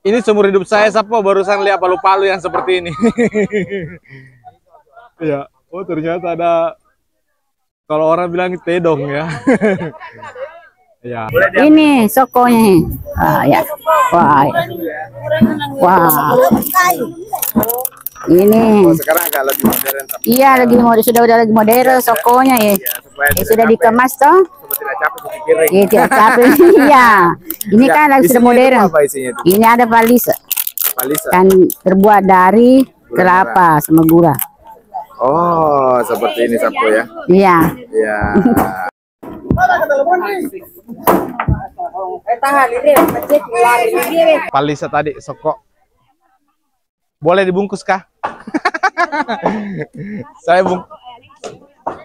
Ini seumur hidup saya, Sapo, barusan lihat palu-palu yang seperti ini. Ya, oh ternyata ada, kalau orang bilang tedong ya. Ya. Ini sokonya. Ya. Wah. Wah. Ini. Oh, sekarang agak lebih modern. Iya, lagi modern, udah lagi modern sokonya ya. Sudah dikemas toh. Tidak capek dipikirin. Iya, tidak capek. Iya. Ini kan lagi sudah modern. Ini ada palisa. Palisa. Kan terbuat dari kelapa sama gula. Oh, seperti ini Sapo ya. Iya. Iya. Palisa tadi soko. Boleh dibungkus kah?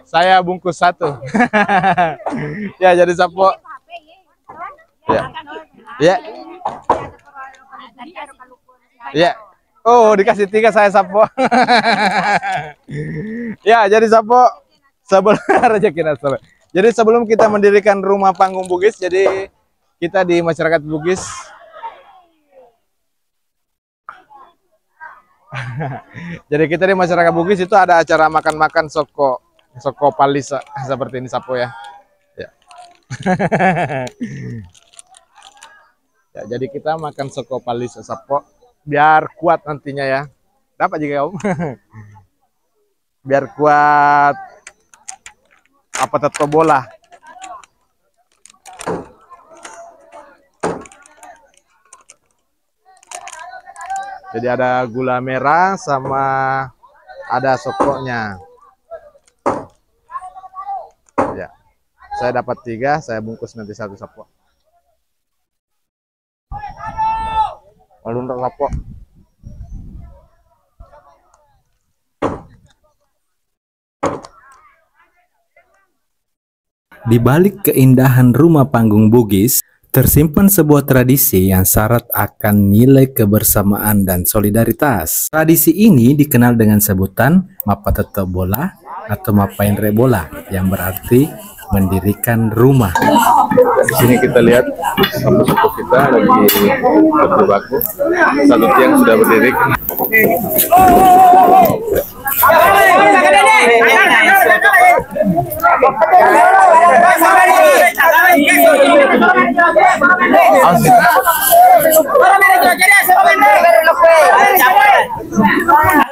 Saya bungkus satu. Ya, jadi Sapo. Ya. Ya. Ya. Oh, dikasih 3 saya Sapo. Ya, jadi Sapo sebelum rezeki nasabah. Jadi sebelum kita mendirikan rumah panggung Bugis, jadi kita di masyarakat Bugis jadi kita di masyarakat Bugis itu ada acara makan-makan soko palisa seperti ini Sapo ya. Ya. Ya, jadi kita makan soko palisa Sapo biar kuat nantinya ya. Dapat juga Om. Biar kuat apa teto bola. Jadi ada gula merah sama ada sokoknya. Ya, saya dapat 3, saya bungkus nanti satu Sapo. Lalu untuk Sapo. Di balik keindahan rumah panggung Bugis, tersimpan sebuah tradisi yang syarat akan nilai kebersamaan dan solidaritas. Tradisi ini dikenal dengan sebutan Mapateto Bola atau Mapainre Bola, yang berarti mendirikan rumah. Di sini kita lihat sapu-sapu kita lagi berjibaku. Satu tiang sudah berdiri.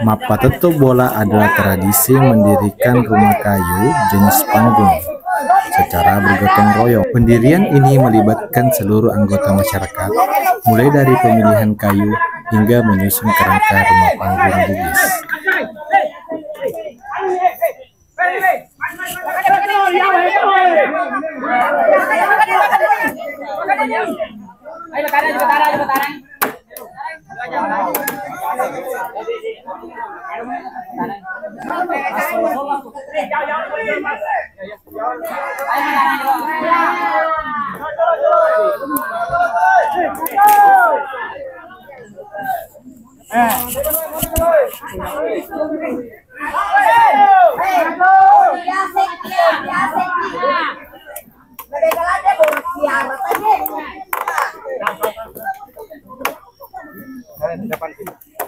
Mapateto Bola adalah tradisi mendirikan rumah kayu jenis panggung secara bergotong royong. Pendirian ini melibatkan seluruh anggota masyarakat, mulai dari pemilihan kayu hingga menyusun kerangka rumah panggung Bugis.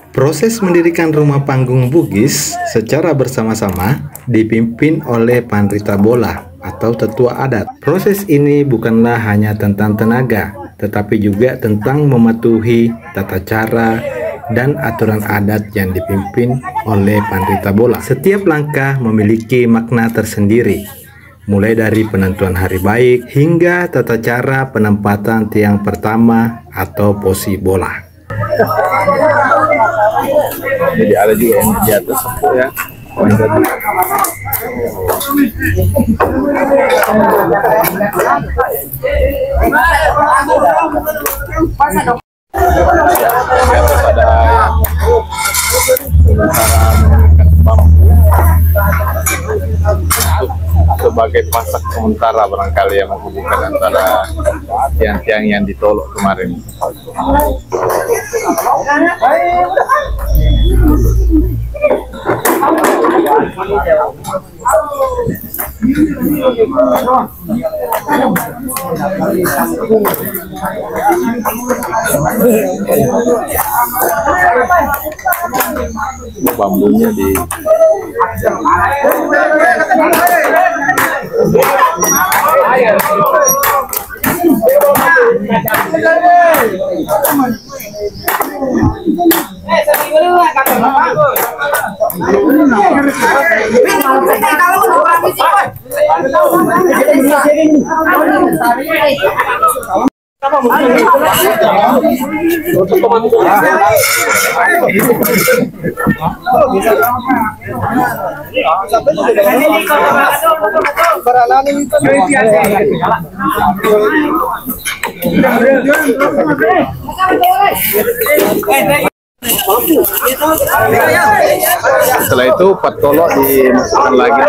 Proses mendirikan rumah panggung Bugis secara bersama-sama dipimpin oleh Pandrita Bola atau tetua adat. Proses ini bukanlah hanya tentang tenaga, tetapi juga tentang mematuhi tata cara dan aturan adat yang dipimpin oleh Pandrita Bola. Setiap langkah memiliki makna tersendiri, mulai dari penentuan hari baik hingga tata cara penempatan tiang pertama atau posi bola. Jadi ada juga yang di atas ya. Sebagai pasak sementara barangkali yang menghubungkan antara tiang-tiang yang ditolak kemarin. Bambunya di setelah itu patolo dimasukkan lagi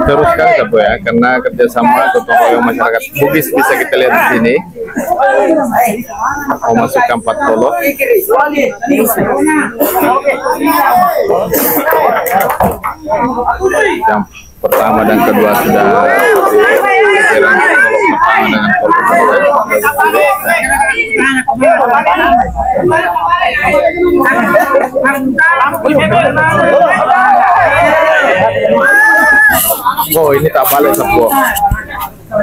teruskan Sabu ya, karena kerjasama gotong royong masyarakat Bugis bisa kita lihat di sini. Memasukkan patolo. Yang pertama dan kedua sudah jalan dengan oh, ini tak balik sebuah.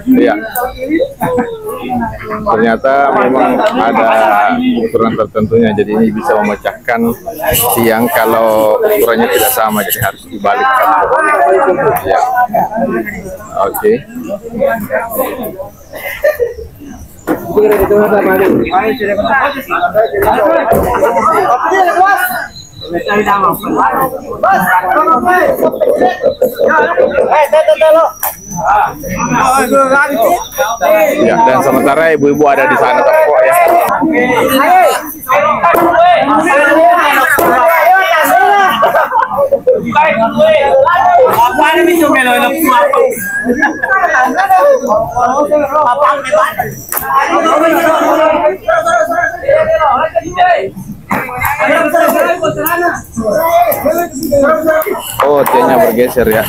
Iya. Ternyata memang ada ukuran tertentunya, jadi ini bisa memecahkan tiang kalau ukurannya tidak sama, jadi harus dibalikkan. Ya. Oke. Ya, dan sementara ibu-ibu ada di sana toko ya. Oh, tiangnya bergeser ya.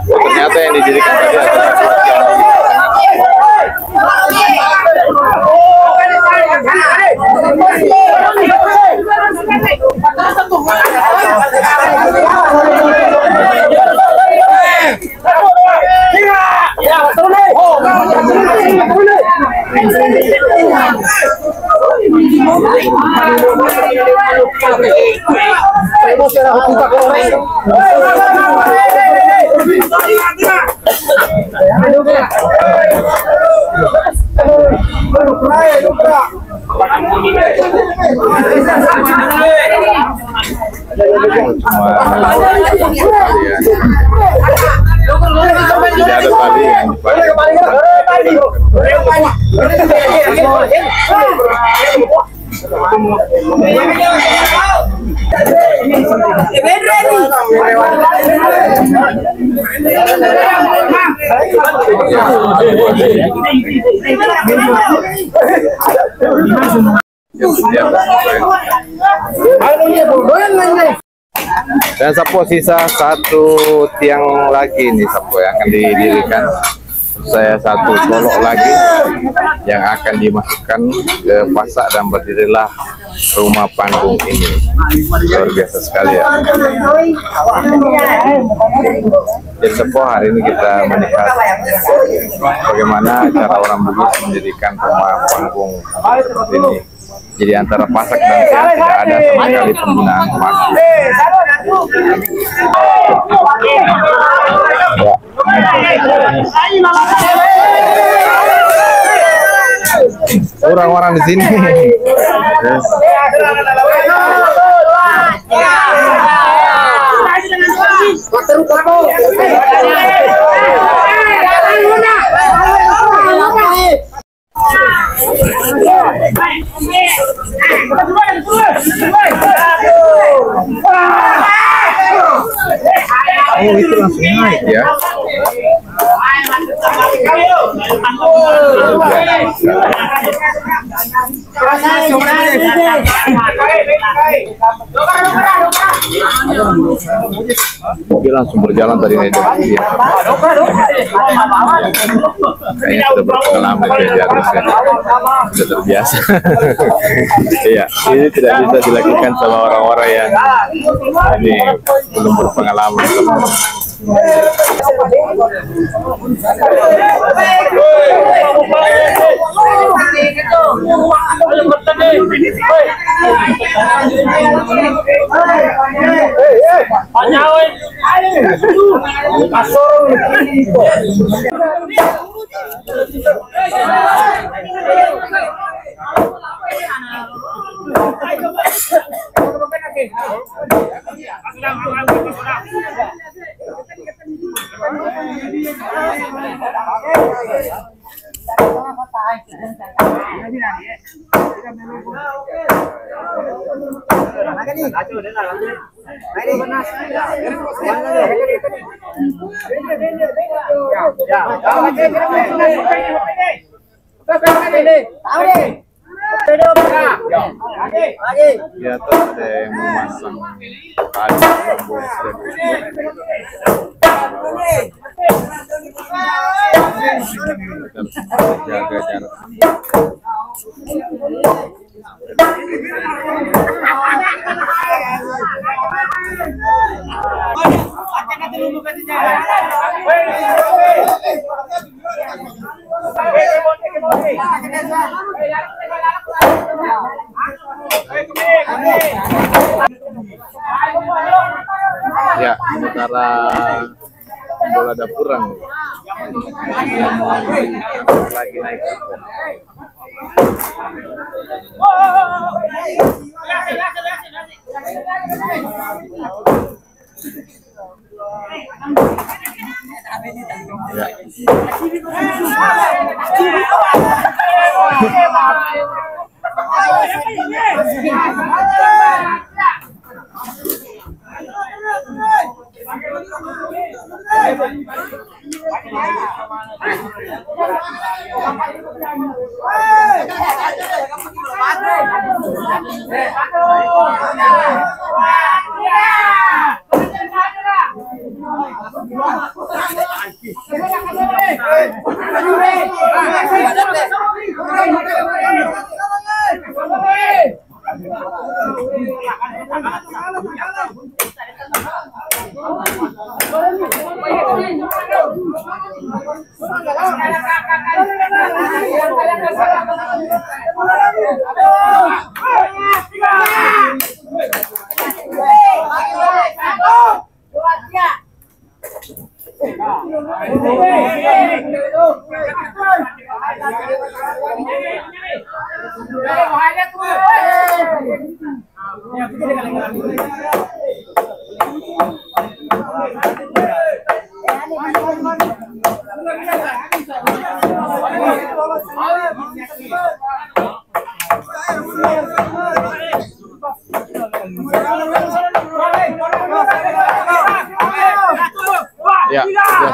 Ternyata yang didirikan tadi adalah tidak ada tali yang dipakai. Dan Sapo sisa satu tiang lagi nih Sapo yang akan didirikan. Saya satu golok lagi yang akan dimasukkan ke pasak dan berdirilah rumah panggung ini. Luar biasa sekali ya. Jadi Sapo, hari ini kita melihat bagaimana cara orang Bugis mendirikan rumah panggung seperti ini. Jadi antara pasak dan tiang tidak ada sama sekali penggunaan paku. Orang-orang di sini. Oh, itu langsung naik ya. Mobil langsung berjalan tadi nih. Kayaknya sudah berpengalaman di atas ya. Sudah terbiasa. Iya, ini tidak bisa dilakukan sama orang-orang yang ini belum berpengalaman. Di atas ada yang memasang tali bambu jaga jarak. Ya, sementara bola dapuran lagi naik.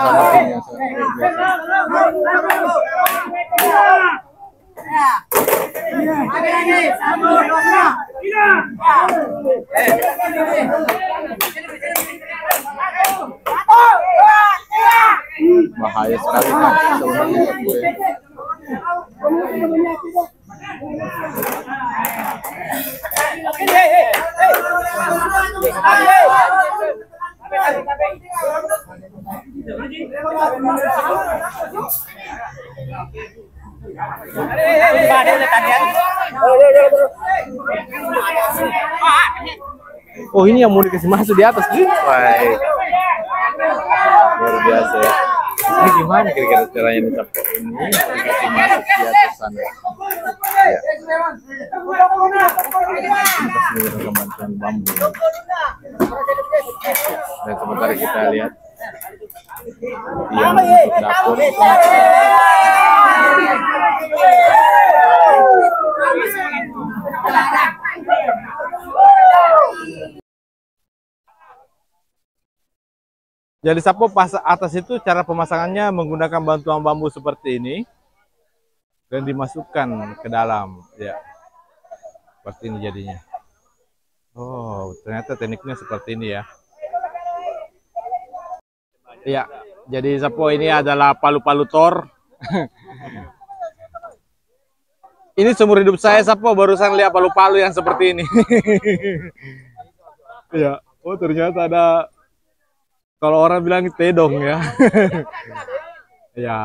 sama-sama tim yang luar biasa. Bahaya sekali kan sebenarnya gue. Oh, ini yang mau dikasih masuk di atas sih. Baik. Luar biasa ya. Ini gimana kira-kira caranya nih Sapo ini dikasih masuk di atas sana? Ya. Atas bantuan bambu. Dan sementara kita lihat yang untuk dapur. Jadi Sapo pas atas itu cara pemasangannya menggunakan bantuan bambu seperti ini dan dimasukkan ke dalam, ya. Seperti ini jadinya. Oh, ternyata tekniknya seperti ini ya. Ya, jadi Sapo ini adalah palu-palu Thor. Ini seumur hidup saya Sapo barusan lihat palu-palu yang seperti ini. Ya, oh ternyata ada. Kalau orang bilang tedong ya. Ya,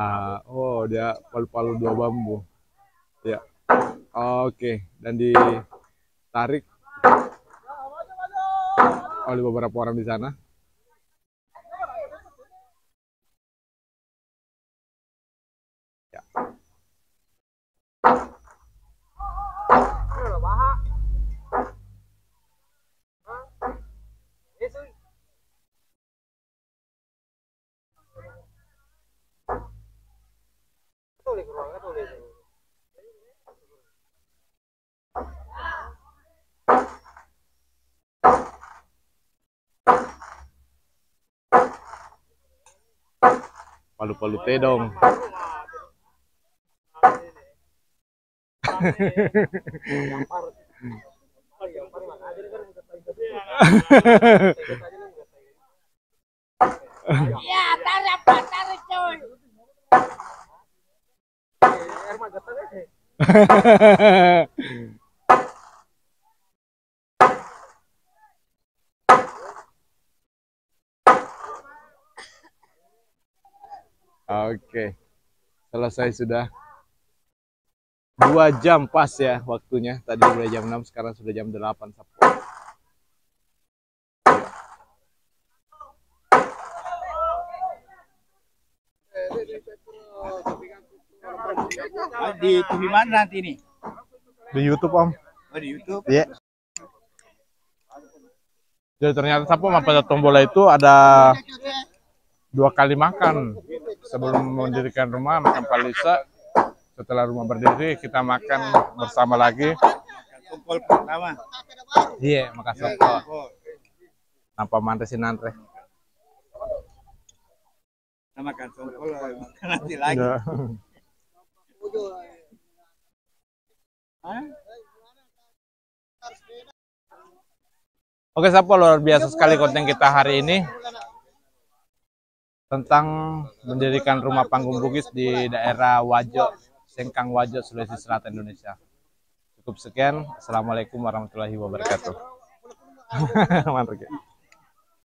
oh dia palu-palu dua bambu. Ya. Oke, dan ditarik oleh beberapa orang di sana. Ya. Palu-palu tedong. Ya, tarik coy. Oke, selesai sudah 2 jam pas ya waktunya. Tadi udah jam 6, sekarang sudah jam 8 Sapo. Di TV mana nanti ini? Di YouTube Om. Oh, di YouTube. Iya. Jadi ternyata Sapo pada tombola itu ada 2 kali makan. Sebelum mendirikan rumah makan palisa, setelah rumah berdiri kita makan bersama lagi. Kumpul pertama. Iya, makan soto. Tanpa mantesin nantre. Kita makan songkol, makan nanti lagi. Ya. Oke Sapo, luar biasa sekali konten kita hari ini tentang mendirikan rumah panggung Bugis di daerah Wajo, Sengkang Wajo, Sulawesi Selatan, Indonesia. Cukup sekian. Assalamualaikum warahmatullahi wabarakatuh. Mantap ya.